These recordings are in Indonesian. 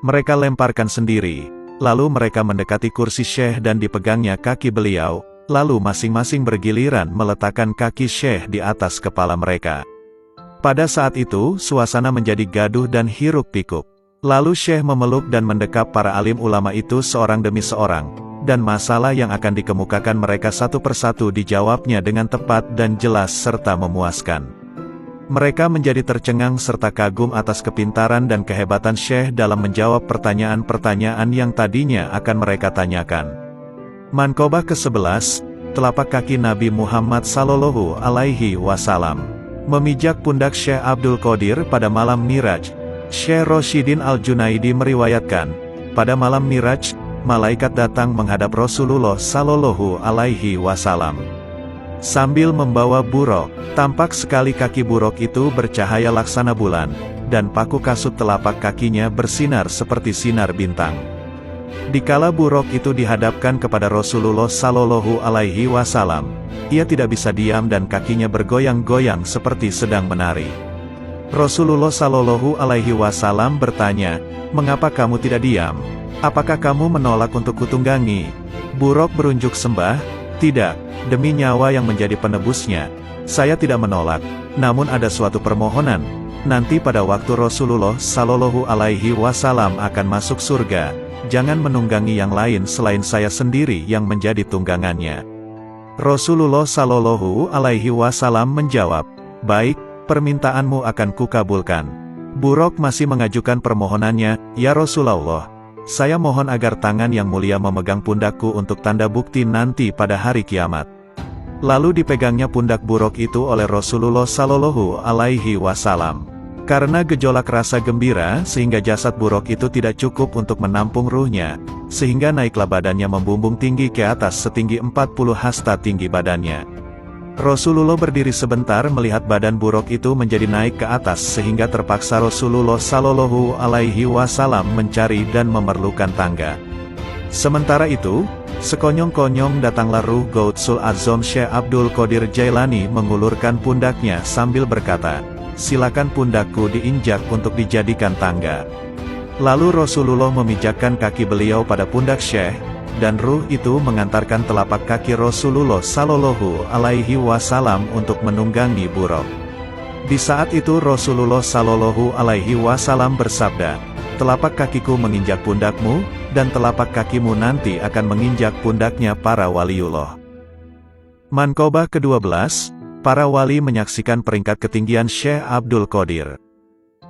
Mereka lemparkan sendiri. Lalu mereka mendekati kursi Syekh dan dipegangnya kaki beliau, lalu masing-masing bergiliran meletakkan kaki Syekh di atas kepala mereka. Pada saat itu, suasana menjadi gaduh dan hiruk-pikuk. Lalu Syekh memeluk dan mendekap para alim ulama itu seorang demi seorang, dan masalah yang akan dikemukakan mereka satu persatu dijawabnya dengan tepat dan jelas serta memuaskan. Mereka menjadi tercengang serta kagum atas kepintaran dan kehebatan Syekh dalam menjawab pertanyaan-pertanyaan yang tadinya akan mereka tanyakan. Manqobah ke-11, telapak kaki Nabi Muhammad Sallallahu Alaihi Wasallam memijak pundak Syekh Abdul Qadir pada malam Miraj. Syekh Rashidin Al-Junaidi meriwayatkan, pada malam Miraj, malaikat datang menghadap Rasulullah Sallallahu Alaihi Wasallam sambil membawa buruk. Tampak sekali kaki buruk itu bercahaya laksana bulan, dan paku kasut telapak kakinya bersinar seperti sinar bintang. Dikala buruk itu dihadapkan kepada Rasulullah Sallallahu Alaihi Wasallam, ia tidak bisa diam dan kakinya bergoyang-goyang seperti sedang menari. Rasulullah Sallallahu Alaihi Wasallam bertanya, "Mengapa kamu tidak diam? Apakah kamu menolak untuk kutunggangi?" Buruk berunjuk sembah, "Tidak, demi nyawa yang menjadi penebusnya, saya tidak menolak, namun ada suatu permohonan. Nanti pada waktu Rasulullah Sallallahu Alaihi Wasallam akan masuk surga, jangan menunggangi yang lain selain saya sendiri yang menjadi tunggangannya." Rasulullah Sallallahu Alaihi Wasallam menjawab, "Baik, permintaanmu akan kukabulkan." Buruk masih mengajukan permohonannya, "Ya Rasulullah, saya mohon agar tangan yang mulia memegang pundakku untuk tanda bukti nanti pada hari kiamat." Lalu dipegangnya pundak buruk itu oleh Rasulullah Sallallahu Alaihi Wasallam. Karena gejolak rasa gembira sehingga jasad buruk itu tidak cukup untuk menampung ruhnya, sehingga naiklah badannya membumbung tinggi ke atas setinggi 40 hasta tinggi badannya. Rasulullah berdiri sebentar melihat badan buruk itu menjadi naik ke atas sehingga terpaksa Rasulullah Sallallahu Alaihi Wasallam mencari dan memerlukan tangga. Sementara itu, sekonyong-konyong datanglah ruh Gautsul Azam Syekh Abdul Qadir Jailani mengulurkan pundaknya sambil berkata, "Silakan pundakku diinjak untuk dijadikan tangga." Lalu Rasulullah memijakkan kaki beliau pada pundak Syekh, dan ruh itu mengantarkan telapak kaki Rasulullah Sallallahu Alaihi Wasallam untuk menunggangi buruk. Di saat itu Rasulullah Sallallahu Alaihi Wasallam bersabda, "Telapak kakiku menginjak pundakmu, dan telapak kakimu nanti akan menginjak pundaknya para waliullah." Manqobah ke-12, para wali menyaksikan peringkat ketinggian Syekh Abdul Qadir.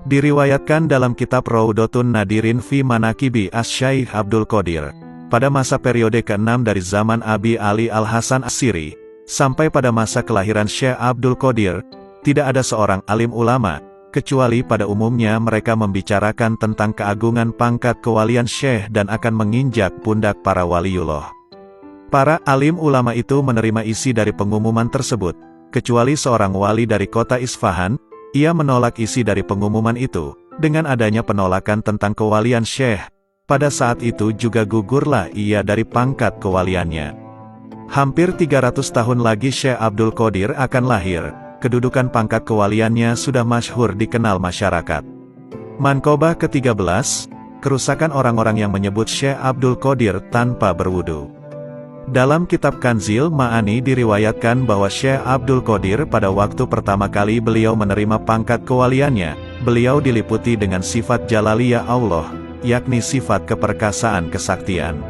Diriwayatkan dalam kitab Raudhatun Nadirin fi Manaqibi Asy-Syaikh Abdul Qadir, pada masa periode ke-6 dari zaman Abi Ali Al-Hasan As-Siri, sampai pada masa kelahiran Syekh Abdul Qadir, tidak ada seorang alim ulama, kecuali pada umumnya mereka membicarakan tentang keagungan pangkat kewalian Syekh dan akan menginjak pundak para waliullah. Para alim ulama itu menerima isi dari pengumuman tersebut, kecuali seorang wali dari kota Isfahan. Ia menolak isi dari pengumuman itu. Dengan adanya penolakan tentang kewalian Syekh, pada saat itu juga gugurlah ia dari pangkat kewaliannya. Hampir 300 tahun lagi Syekh Abdul Qadir akan lahir, kedudukan pangkat kewaliannya sudah masyhur dikenal masyarakat. Manqobah ke-13, kerusakan orang-orang yang menyebut Syekh Abdul Qadir tanpa berwudu. Dalam kitab Kanzil Ma'ani diriwayatkan bahwa Syekh Abdul Qadir pada waktu pertama kali beliau menerima pangkat kewaliannya, beliau diliputi dengan sifat Jalaliyah Allah, yakni sifat keperkasaan kesaktian.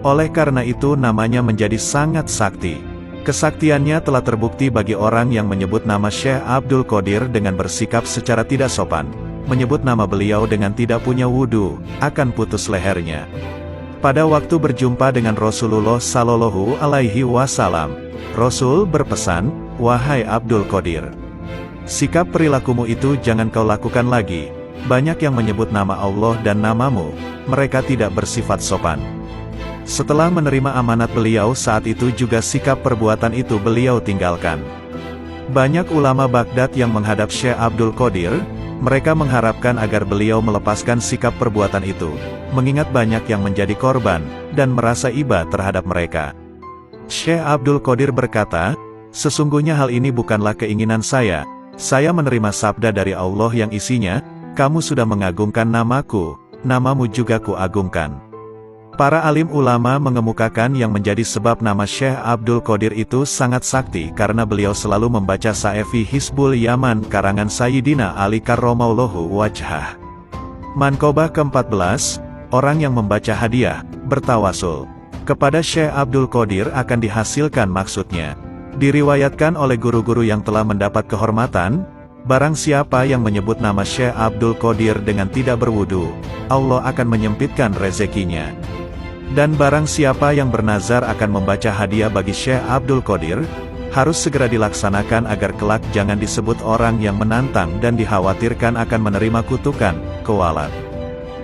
Oleh karena itu namanya menjadi sangat sakti. Kesaktiannya telah terbukti bagi orang yang menyebut nama Syekh Abdul Qadir dengan bersikap secara tidak sopan, menyebut nama beliau dengan tidak punya wudu, akan putus lehernya. Pada waktu berjumpa dengan Rasulullah Sallallahu Alaihi Wasallam, Rasul berpesan, "Wahai Abdul Qadir, sikap perilakumu itu jangan kau lakukan lagi. Banyak yang menyebut nama Allah dan namamu, mereka tidak bersifat sopan." Setelah menerima amanat beliau saat itu juga sikap perbuatan itu beliau tinggalkan. Banyak ulama Baghdad yang menghadap Syekh Abdul Qadir, mereka mengharapkan agar beliau melepaskan sikap perbuatan itu, mengingat banyak yang menjadi korban, dan merasa iba terhadap mereka. Syekh Abdul Qadir berkata, "Sesungguhnya hal ini bukanlah keinginan saya menerima sabda dari Allah yang isinya, kamu sudah mengagungkan namaku, namamu juga kuagungkan. Para alim ulama mengemukakan yang menjadi sebab nama Syekh Abdul Qadir itu sangat sakti karena beliau selalu membaca Saefi Hizbul Yaman karangan Sayyidina Ali karramallahu wajhah. Manqobah ke-14, orang yang membaca hadiah, bertawasul kepada Syekh Abdul Qadir akan dihasilkan maksudnya. Diriwayatkan oleh guru-guru yang telah mendapat kehormatan, barang siapa yang menyebut nama Syekh Abdul Qadir dengan tidak berwudu, Allah akan menyempitkan rezekinya. Dan barang siapa yang bernazar akan membaca hadiah bagi Syekh Abdul Qadir, harus segera dilaksanakan agar kelak jangan disebut orang yang menantang dan dikhawatirkan akan menerima kutukan, kualat.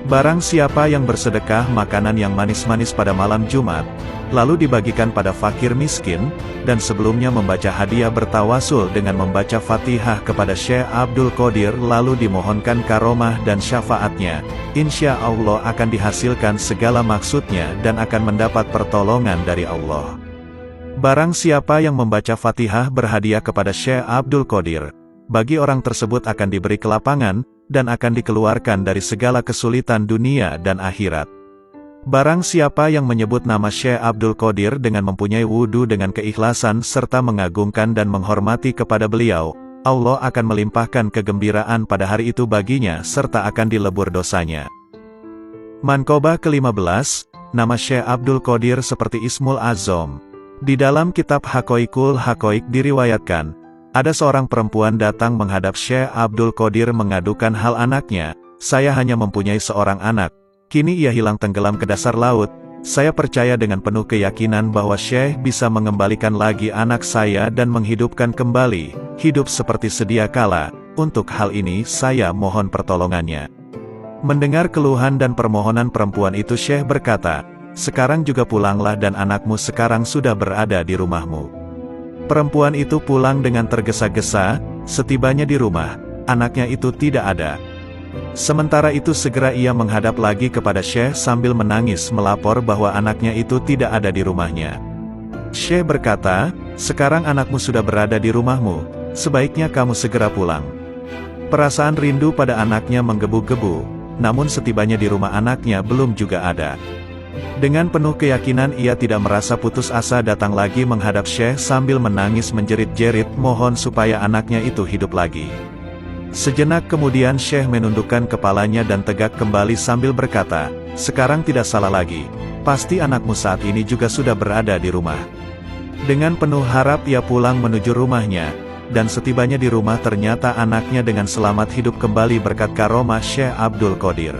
Barang siapa yang bersedekah makanan yang manis-manis pada malam Jumat, lalu dibagikan pada fakir miskin, dan sebelumnya membaca hadiah bertawasul dengan membaca Fatihah kepada Syekh Abdul Qadir lalu dimohonkan karomah dan syafaatnya, insya Allah akan dihasilkan segala maksudnya dan akan mendapat pertolongan dari Allah. Barang siapa yang membaca Fatihah berhadiah kepada Syekh Abdul Qadir, bagi orang tersebut akan diberi kelapangan, dan akan dikeluarkan dari segala kesulitan dunia dan akhirat. Barang siapa yang menyebut nama Syekh Abdul Qadir dengan mempunyai wudu dengan keikhlasan serta mengagungkan dan menghormati kepada beliau, Allah akan melimpahkan kegembiraan pada hari itu baginya serta akan dilebur dosanya. Manqobah ke-15, nama Syekh Abdul Qadir seperti Ismul Azam. Di dalam kitab Haqaiqul Haqaiq diriwayatkan, ada seorang perempuan datang menghadap Syekh Abdul Qadir mengadukan hal anaknya, saya hanya mempunyai seorang anak. Kini ia hilang tenggelam ke dasar laut. Saya percaya dengan penuh keyakinan bahwa Syekh bisa mengembalikan lagi anak saya dan menghidupkan kembali, hidup seperti sedia kala. Untuk hal ini saya mohon pertolongannya. Mendengar keluhan dan permohonan perempuan itu, Syekh berkata, sekarang juga pulanglah dan anakmu sekarang sudah berada di rumahmu. Perempuan itu pulang dengan tergesa-gesa, setibanya di rumah, anaknya itu tidak ada. Sementara itu segera ia menghadap lagi kepada Syekh sambil menangis melapor bahwa anaknya itu tidak ada di rumahnya. Syekh berkata, sekarang anakmu sudah berada di rumahmu, sebaiknya kamu segera pulang. Perasaan rindu pada anaknya menggebu-gebu, namun setibanya di rumah anaknya belum juga ada. Dengan penuh keyakinan ia tidak merasa putus asa datang lagi menghadap Syekh sambil menangis menjerit-jerit mohon supaya anaknya itu hidup lagi. Sejenak kemudian Syekh menundukkan kepalanya dan tegak kembali sambil berkata, sekarang tidak salah lagi, pasti anakmu saat ini juga sudah berada di rumah. Dengan penuh harap ia pulang menuju rumahnya, dan setibanya di rumah ternyata anaknya dengan selamat hidup kembali berkat karomah Syekh Abdul Qadir.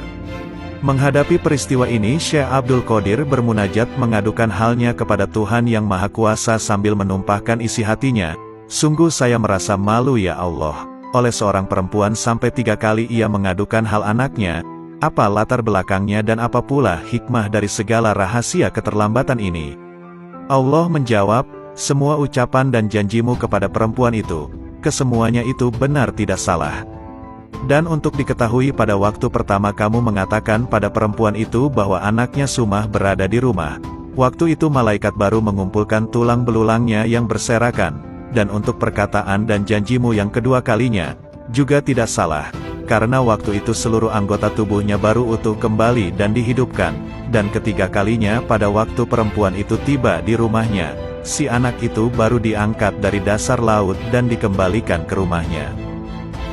Menghadapi peristiwa ini Syekh Abdul Qadir bermunajat mengadukan halnya kepada Tuhan Yang Maha Kuasa sambil menumpahkan isi hatinya, sungguh saya merasa malu ya Allah. Oleh seorang perempuan sampai 3 kali ia mengadukan hal anaknya, apa latar belakangnya dan apa pula hikmah dari segala rahasia keterlambatan ini? Allah menjawab, semua ucapan dan janjimu kepada perempuan itu, kesemuanya itu benar tidak salah. Dan untuk diketahui pada waktu pertama kamu mengatakan pada perempuan itu bahwa anaknya Sumah berada di rumah, waktu itu malaikat baru mengumpulkan tulang belulangnya yang berserakan. Dan untuk perkataan dan janjimu yang kedua kalinya, juga tidak salah, karena waktu itu seluruh anggota tubuhnya baru utuh kembali dan dihidupkan, dan ketiga kalinya pada waktu perempuan itu tiba di rumahnya, si anak itu baru diangkat dari dasar laut dan dikembalikan ke rumahnya.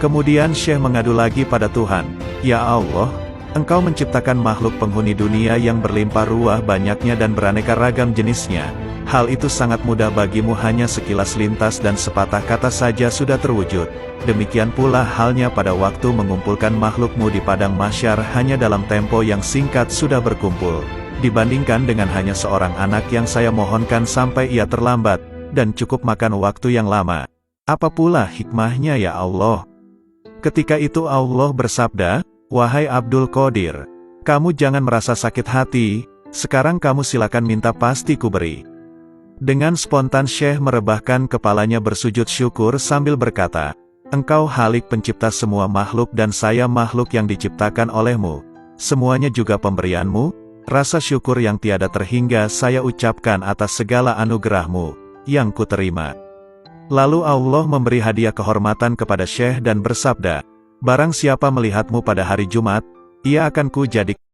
Kemudian Syekh mengadu lagi pada Tuhan, ya Allah, Engkau menciptakan makhluk penghuni dunia yang berlimpah ruah banyaknya dan beraneka ragam jenisnya. Hal itu sangat mudah bagimu hanya sekilas lintas dan sepatah kata saja sudah terwujud. Demikian pula halnya pada waktu mengumpulkan makhlukmu di padang mahsyar hanya dalam tempo yang singkat sudah berkumpul. Dibandingkan dengan hanya seorang anak yang saya mohonkan sampai ia terlambat, dan cukup makan waktu yang lama. Apa pula hikmahnya ya Allah? Ketika itu Allah bersabda, wahai Abdul Qadir, kamu jangan merasa sakit hati, sekarang kamu silakan minta pasti kuberi. Dengan spontan Syekh merebahkan kepalanya bersujud syukur sambil berkata, Engkau Khalik pencipta semua makhluk dan saya makhluk yang diciptakan olehmu. Semuanya juga pemberianmu, rasa syukur yang tiada terhingga saya ucapkan atas segala anugerahmu, yang kuterima. Lalu Allah memberi hadiah kehormatan kepada Syekh dan bersabda, barang siapa melihatmu pada hari Jumat, ia akan ku jadikan